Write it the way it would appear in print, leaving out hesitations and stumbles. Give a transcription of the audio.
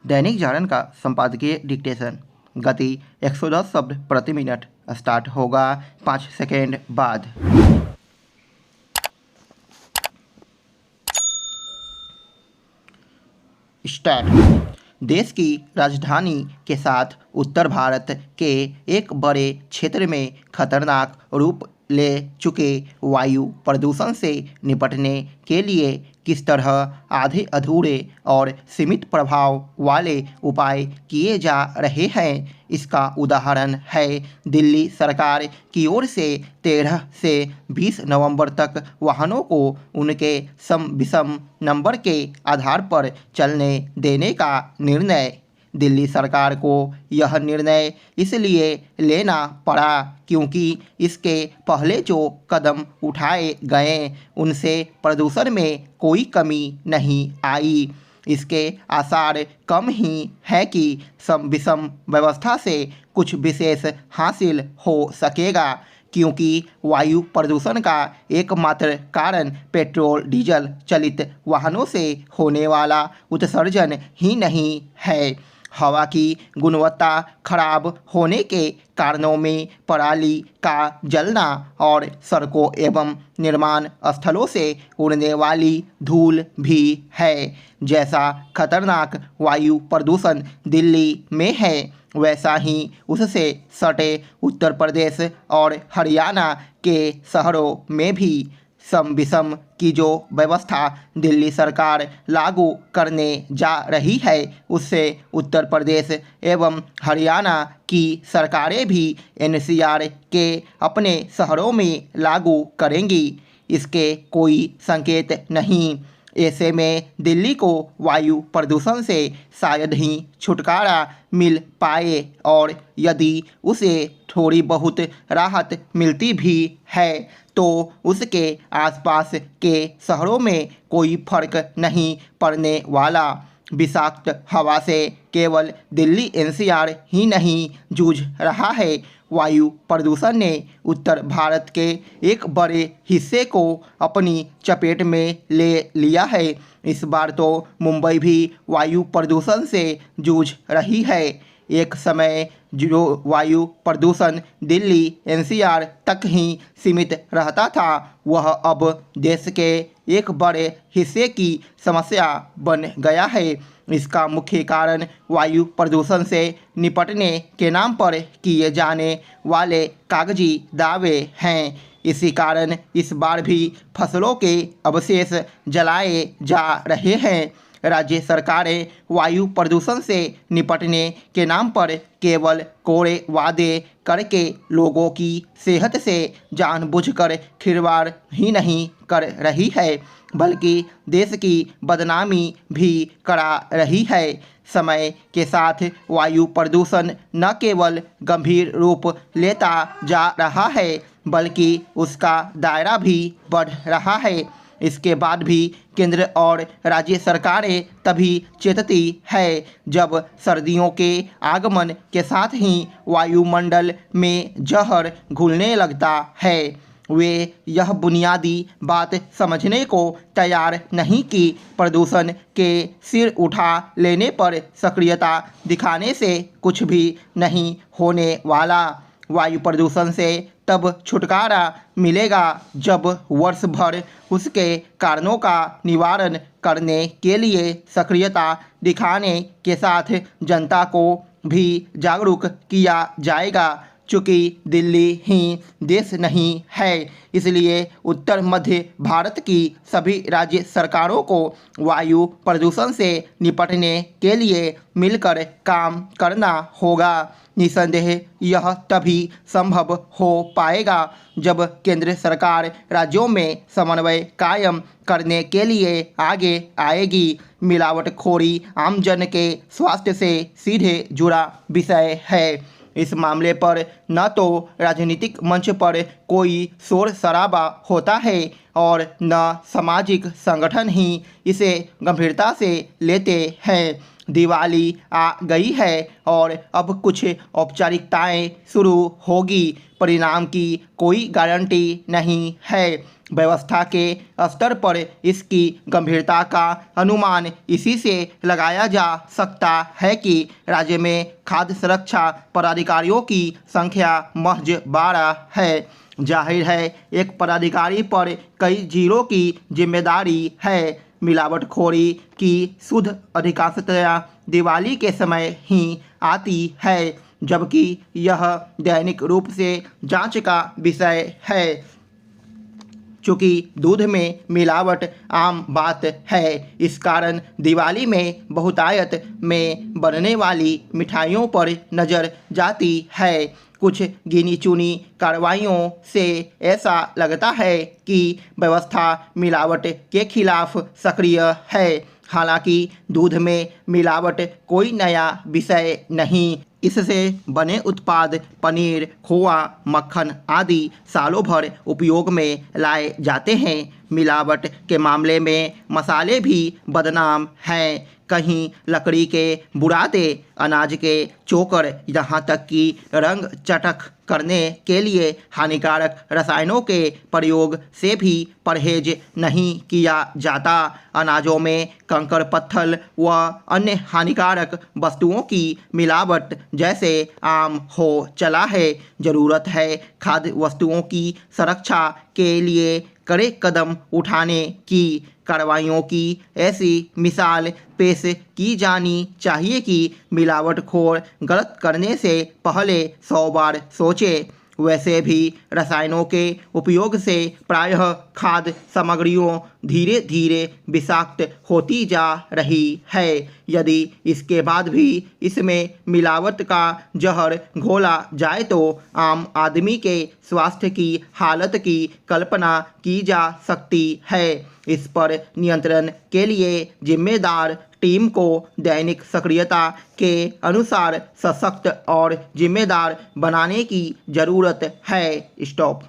दैनिक जागरण का संपादकीय डिक्टेशन। गति 110 शब्द प्रति मिनट। स्टार्ट होगा 5 सेकेंड बाद। स्टार्ट। देश की राजधानी के साथ उत्तर भारत के एक बड़े क्षेत्र में खतरनाक रूप ले चुके वायु प्रदूषण से निपटने के लिए किस तरह आधे अधूरे और सीमित प्रभाव वाले उपाय किए जा रहे हैं, इसका उदाहरण है दिल्ली सरकार की ओर से 13 से 20 नवंबर तक वाहनों को उनके सम विषम नंबर के आधार पर चलने देने का निर्णय। दिल्ली सरकार को यह निर्णय इसलिए लेना पड़ा क्योंकि इसके पहले जो कदम उठाए गए उनसे प्रदूषण में कोई कमी नहीं आई। इसके आसार कम ही है कि सम विषम व्यवस्था से कुछ विशेष हासिल हो सकेगा, क्योंकि वायु प्रदूषण का एकमात्र कारण पेट्रोल डीजल चलित वाहनों से होने वाला उत्सर्जन ही नहीं है। हवा की गुणवत्ता खराब होने के कारणों में पराली का जलना और सड़कों एवं निर्माण स्थलों से उड़ने वाली धूल भी है। जैसा खतरनाक वायु प्रदूषण दिल्ली में है, वैसा ही उससे सटे उत्तर प्रदेश और हरियाणा के शहरों में भी। सम विषम की जो व्यवस्था दिल्ली सरकार लागू करने जा रही है, उससे उत्तर प्रदेश एवं हरियाणा की सरकारें भी एनसीआर के अपने शहरों में लागू करेंगी। इसके कोई संकेत नहीं। ऐसे में दिल्ली को वायु प्रदूषण से शायद ही छुटकारा मिल पाए, और यदि उसे थोड़ी बहुत राहत मिलती भी है तो उसके आसपास के शहरों में कोई फर्क नहीं पड़ने वाला। विषाक्त हवा से केवल दिल्ली एनसीआर ही नहीं जूझ रहा है। वायु प्रदूषण ने उत्तर भारत के एक बड़े हिस्से को अपनी चपेट में ले लिया है। इस बार तो मुंबई भी वायु प्रदूषण से जूझ रही है। एक समय जो वायु प्रदूषण दिल्ली एनसीआर तक ही सीमित रहता था, वह अब देश के एक बड़े हिस्से की समस्या बन गया है। इसका मुख्य कारण वायु प्रदूषण से निपटने के नाम पर किए जाने वाले कागजी दावे हैं। इसी कारण इस बार भी फसलों के अवशेष जलाए जा रहे हैं। राज्य सरकारें वायु प्रदूषण से निपटने के नाम पर केवल कोरे वादे करके लोगों की सेहत से जानबूझकर खिलवाड़ ही नहीं कर रही है, बल्कि देश की बदनामी भी करा रही है। समय के साथ वायु प्रदूषण न केवल गंभीर रूप लेता जा रहा है, बल्कि उसका दायरा भी बढ़ रहा है। इसके बाद भी केंद्र और राज्य सरकारें तभी चेतती है जब सर्दियों के आगमन के साथ ही वायुमंडल में जहर घुलने लगता है। वे यह बुनियादी बात समझने को तैयार नहीं कि प्रदूषण के सिर उठा लेने पर सक्रियता दिखाने से कुछ भी नहीं होने वाला। वायु प्रदूषण से तब छुटकारा मिलेगा जब वर्ष भर उसके कारणों का निवारण करने के लिए सक्रियता दिखाने के साथ जनता को भी जागरूक किया जाएगा। चूँकि दिल्ली ही देश नहीं है, इसलिए उत्तर मध्य भारत की सभी राज्य सरकारों को वायु प्रदूषण से निपटने के लिए मिलकर काम करना होगा। निसंदेह यह तभी संभव हो पाएगा जब केंद्र सरकार राज्यों में समन्वय कायम करने के लिए आगे आएगी। मिलावटखोरी आम जन के स्वास्थ्य से सीधे जुड़ा विषय है। इस मामले पर न तो राजनीतिक मंच पर कोई शोर शराबा होता है और न सामाजिक संगठन ही इसे गंभीरता से लेते हैं। दिवाली आ गई है और अब कुछ औपचारिकताएं शुरू होगी। परिणाम की कोई गारंटी नहीं है। व्यवस्था के स्तर पर इसकी गंभीरता का अनुमान इसी से लगाया जा सकता है कि राज्य में खाद्य सुरक्षा पदाधिकारियों की संख्या महज 12 है। जाहिर है एक पदाधिकारी पर कई जिलों की जिम्मेदारी है। मिलावटखोरी की शुद्ध अधिकांशतया दिवाली के समय ही आती है, जबकि यह दैनिक रूप से जांच का विषय है। चूँकि दूध में मिलावट आम बात है, इस कारण दिवाली में बहुतायत में बनने वाली मिठाइयों पर नज़र जाती है। कुछ गिनी चुनी कार्रवाइयों से ऐसा लगता है कि व्यवस्था मिलावट के खिलाफ सक्रिय है। हालांकि दूध में मिलावट कोई नया विषय नहीं। इससे बने उत्पाद पनीर, खोआ, मक्खन आदि सालों भर उपयोग में लाए जाते हैं। मिलावट के मामले में मसाले भी बदनाम हैं। कहीं लकड़ी के बुरादे, अनाज के चोकर, यहाँ तक कि रंग चटक करने के लिए हानिकारक रसायनों के प्रयोग से भी परहेज नहीं किया जाता। अनाजों में कंकड़ पत्थर व अन्य हानिकारक वस्तुओं की मिलावट जैसे आम हो चला है। ज़रूरत है खाद्य वस्तुओं की सुरक्षा के लिए कड़े कदम उठाने की। कार्रवाइयों की ऐसी मिसाल पेश की जानी चाहिए कि मिलावटखोर गलत करने से पहले 100 बार सोचे। वैसे भी रसायनों के उपयोग से प्रायः खाद्य सामग्रियों धीरे धीरे विषाक्त होती जा रही है। यदि इसके बाद भी इसमें मिलावट का जहर घोला जाए तो आम आदमी के स्वास्थ्य की हालत की कल्पना की जा सकती है। इस पर नियंत्रण के लिए जिम्मेदार टीम को दैनिक सक्रियता के अनुसार सशक्त और जिम्मेदार बनाने की ज़रूरत है। स्टॉप।